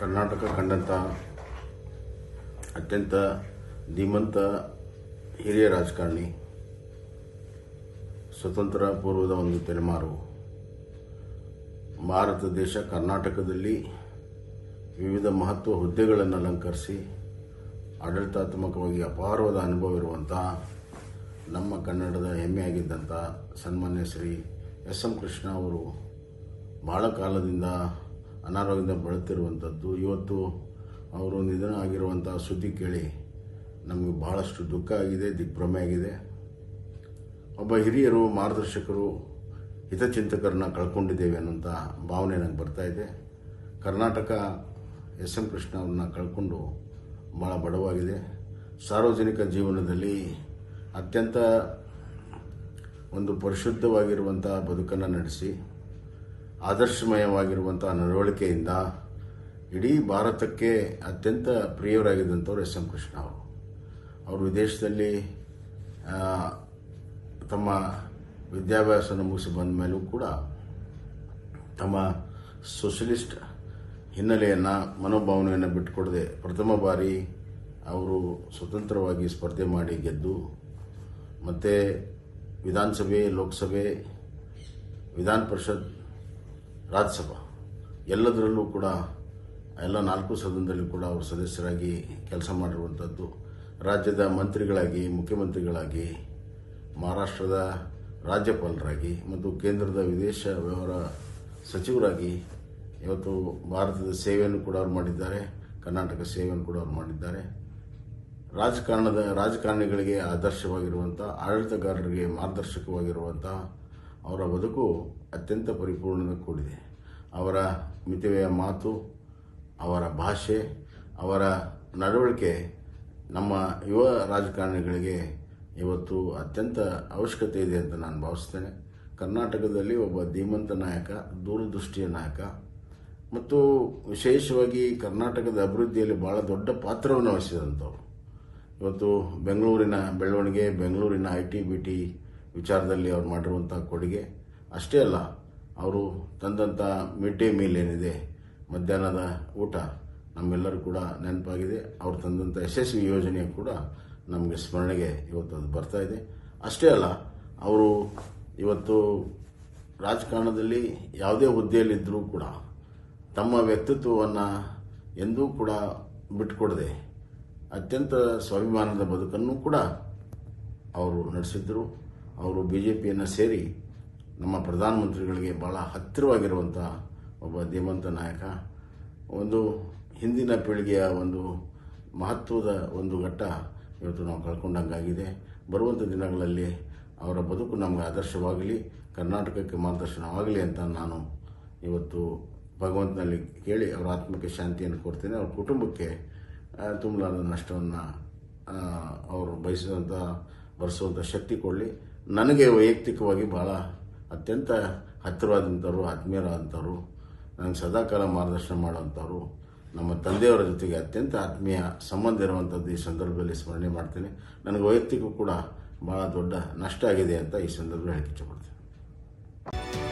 ಕರ್ನಾಟಕ ಕಂಡಂಥ ಅತ್ಯಂತ ಧೀಮಂತ ಹಿರಿಯ ರಾಜಕಾರಣಿ, ಸ್ವತಂತ್ರ ಪೂರ್ವದ ಒಂದು ತಲೆಮಾರು. ಭಾರತ ದೇಶ ಕರ್ನಾಟಕದಲ್ಲಿ ವಿವಿಧ ಮಹತ್ವ ಹುದ್ದೆಗಳನ್ನು ಅಲಂಕರಿಸಿ ಆಡಳಿತಾತ್ಮಕವಾಗಿ ಅಪಾರವಾದ ಅನುಭವ ಇರುವಂಥ ನಮ್ಮ ಕನ್ನಡದ ಹೆಮ್ಮೆಯಾಗಿದ್ದಂಥ ಸನ್ಮಾನ್ಯ ಶ್ರೀ ಎಸ್ ಎಂ ಕೃಷ್ಣ ಅವರು ಬಹಳ ಕಾಲದಿಂದ ಅನಾರೋಗ್ಯದಿಂದ ಬಳಲುತ್ತಿರುವಂಥದ್ದು. ಇವತ್ತು ಅವರು ನಿಧನ ಆಗಿರುವಂಥ ಸುದ್ದಿ ಕೇಳಿ ನಮಗೆ ಬಹಳಷ್ಟು ದುಃಖ ಆಗಿದೆ, ದಿಗ್ಭ್ರಮೆ ಆಗಿದೆ. ಒಬ್ಬ ಹಿರಿಯರು, ಮಾರ್ಗದರ್ಶಕರು, ಹಿತಚಿಂತಕರನ್ನ ಕಳ್ಕೊಂಡಿದ್ದೇವೆ ಅನ್ನೋಂಥ ಭಾವನೆ ನನಗೆ ಬರ್ತಾ ಇದೆ. ಕರ್ನಾಟಕ ಎಸ್ ಎಂ ಕೃಷ್ಣ ಅವ್ರನ್ನ ಕಳ್ಕೊಂಡು ಭಾಳ ಬಡವಾಗಿದೆ. ಸಾರ್ವಜನಿಕ ಜೀವನದಲ್ಲಿ ಅತ್ಯಂತ ಒಂದು ಪರಿಶುದ್ಧವಾಗಿರುವಂಥ ಬದುಕನ್ನು ನಡೆಸಿ ಆದರ್ಶಮಯವಾಗಿರುವಂಥ ನಡವಳಿಕೆಯಿಂದ ಇಡೀ ಭಾರತಕ್ಕೆ ಅತ್ಯಂತ ಪ್ರಿಯರಾಗಿದ್ದಂಥವ್ರು ಎಸ್ ಎಂ ಕೃಷ್ಣ ಅವರು ವಿದೇಶದಲ್ಲಿ ತಮ್ಮ ವಿದ್ಯಾಭ್ಯಾಸವನ್ನು ಮುಗಿಸಿ ಬಂದ ಮೇಲೂ ಕೂಡ ತಮ್ಮ ಸೋಷಲಿಸ್ಟ್ ಹಿನ್ನೆಲೆಯನ್ನು, ಮನೋಭಾವನೆಯನ್ನು ಬಿಟ್ಟುಕೊಡದೆ ಪ್ರಥಮ ಬಾರಿ ಅವರು ಸ್ವತಂತ್ರವಾಗಿ ಸ್ಪರ್ಧೆ ಮಾಡಿ ಗೆದ್ದು ಮತ್ತು ವಿಧಾನಸಭೆ, ಲೋಕಸಭೆ, ವಿಧಾನ ಪರಿಷತ್, ರಾಜ್ಯಸಭಾ ಎಲ್ಲದರಲ್ಲೂ ಕೂಡ ಎಲ್ಲ 4 ಸದನದಲ್ಲಿ ಕೂಡ ಅವರು ಸದಸ್ಯರಾಗಿ ಕೆಲಸ ಮಾಡಿರುವಂಥದ್ದು. ರಾಜ್ಯದ ಮಂತ್ರಿಗಳಾಗಿ, ಮುಖ್ಯಮಂತ್ರಿಗಳಾಗಿ, ಮಹಾರಾಷ್ಟ್ರದ ರಾಜ್ಯಪಾಲರಾಗಿ ಮತ್ತು ಕೇಂದ್ರದ ವಿದೇಶ ವ್ಯವಹಾರ ಸಚಿವರಾಗಿ ಇವತ್ತು ಭಾರತದ ಸೇವೆಯನ್ನು ಕೂಡ ಅವರು ಮಾಡಿದ್ದಾರೆ. ಕರ್ನಾಟಕ ಸೇವೆಯನ್ನು ಕೂಡ ಅವರು ಮಾಡಿದ್ದಾರೆ. ರಾಜಕಾರಣಿಗಳಿಗೆ ಆದರ್ಶವಾಗಿರುವಂಥ, ಆಡಳಿತಗಾರರಿಗೆ ಮಾರ್ಗದರ್ಶಕವಾಗಿರುವಂಥ ಅವರ ಬದುಕು ಅತ್ಯಂತ ಪರಿಪೂರ್ಣದ ಕೂಡಿದೆ. ಅವರ ಮಿತವ್ಯಯ ಮಾತು, ಅವರ ಭಾಷೆ, ಅವರ ನಡವಳಿಕೆ ನಮ್ಮ ಯುವ ರಾಜಕಾರಣಿಗಳಿಗೆ ಇವತ್ತು ಅತ್ಯಂತ ಅವಶ್ಯಕತೆ ಇದೆ ಅಂತ ನಾನು ಭಾವಿಸ್ತೇನೆ. ಕರ್ನಾಟಕದಲ್ಲಿ ಒಬ್ಬ ಧೀಮಂತ ನಾಯಕ, ದೂರದೃಷ್ಟಿಯ ನಾಯಕ ಮತ್ತು ವಿಶೇಷವಾಗಿ ಕರ್ನಾಟಕದ ಅಭಿವೃದ್ಧಿಯಲ್ಲಿ ಭಾಳ ದೊಡ್ಡ ಪಾತ್ರವನ್ನು ವಹಿಸಿದಂಥವ್ರು. ಇವತ್ತು ಬೆಂಗಳೂರಿನ ಬೆಳವಣಿಗೆ, ಬೆಂಗಳೂರಿನ IT, BT ವಿಚಾರದಲ್ಲಿ ಅವ್ರು ಮಾಡಿರುವಂಥ ಕೊಡುಗೆ ಅಷ್ಟೇ ಅಲ್ಲ, ಅವರು ತಂದಂಥ ಮಿಡ್ ಡೇ ಮೀಲ್ ಏನಿದೆ, ಮಧ್ಯಾಹ್ನದ ಊಟ ನಮ್ಮೆಲ್ಲರೂ ಕೂಡ ನೆನಪಾಗಿದೆ. ಅವರು ತಂದಂಥ ಯಶಸ್ವಿ ಯೋಜನೆ ಕೂಡ ನಮಗೆ ಸ್ಮರಣೆಗೆ ಇವತ್ತು ಅದು ಬರ್ತಾ ಇದೆ. ಅಷ್ಟೇ ಅಲ್ಲ, ಅವರು ಇವತ್ತು ರಾಜಕಾರಣದಲ್ಲಿ ಯಾವುದೇ ಹುದ್ದೆಯಲ್ಲಿದ್ದರೂ ಕೂಡ ತಮ್ಮ ವ್ಯಕ್ತಿತ್ವವನ್ನು ಎಂದೂ ಕೂಡ ಬಿಟ್ಟುಕೊಡದೆ ಅತ್ಯಂತ ಸ್ವಾಭಿಮಾನದ ಬದುಕನ್ನು ಕೂಡ ಅವರು ನಡೆಸಿದ್ದರು. ಅವರು BJPಯನ್ನು ಸೇರಿ ನಮ್ಮ ಪ್ರಧಾನಮಂತ್ರಿಗಳಿಗೆ ಭಾಳ ಹತ್ತಿರವಾಗಿರುವಂಥ ಒಬ್ಬ ಧೀಮಂತ ನಾಯಕ. ಒಂದು ಹಿಂದಿನ ಪೀಳಿಗೆಯ ಒಂದು ಮಹತ್ವದ ಒಂದು ಘಟ್ಟ ಇವತ್ತು ನಾವು ಕಳ್ಕೊಂಡಂಗಾಗಿದೆ. ಬರುವಂಥ ದಿನಗಳಲ್ಲಿ ಅವರ ಬದುಕು ನಮಗೆ ಆದರ್ಶವಾಗಲಿ, ಕರ್ನಾಟಕಕ್ಕೆ ಮಾರ್ಗದರ್ಶನವಾಗಲಿ ಅಂತ ನಾನು ಇವತ್ತು ಭಗವಂತನಲ್ಲಿ ಕೇಳಿ ಅವರ ಆತ್ಮಕ್ಕೆ ಶಾಂತಿಯನ್ನು ಕೋರ್ತೇನೆ. ಅವ್ರ ಕುಟುಂಬಕ್ಕೆ ತುಂಬಲಾದ ನಷ್ಟವನ್ನು ಅವರು ಭರಿಸುವಂಥ ಶಕ್ತಿ ಕೊಡಲಿ. ನನಗೆ ವೈಯಕ್ತಿಕವಾಗಿ ಭಾಳ ಅತ್ಯಂತ ಹತ್ತಿರವಾದಂಥವ್ರು, ಆತ್ಮೀಯರಾದಂಥವ್ರು, ನನಗೆ ಸದಾಕಾಲ ಮಾರ್ಗದರ್ಶನ ಮಾಡುವಂಥವ್ರು, ನಮ್ಮ ತಂದೆಯವರ ಜೊತೆಗೆ ಅತ್ಯಂತ ಆತ್ಮೀಯ ಸಂಬಂಧ ಇರುವಂಥದ್ದು ಈ ಸಂದರ್ಭದಲ್ಲಿ ಸ್ಮರಣೆ ಮಾಡ್ತೇನೆ. ನನಗೆ ವೈಯಕ್ತಿಕ ಕೂಡ ಭಾಳ ದೊಡ್ಡ ನಷ್ಟ ಆಗಿದೆ ಅಂತ ಈ ಸಂದರ್ಭದಲ್ಲಿ ಹೇಳಕ್ಕೆ ಇಷ್ಟಪಡ್ತೇನೆ.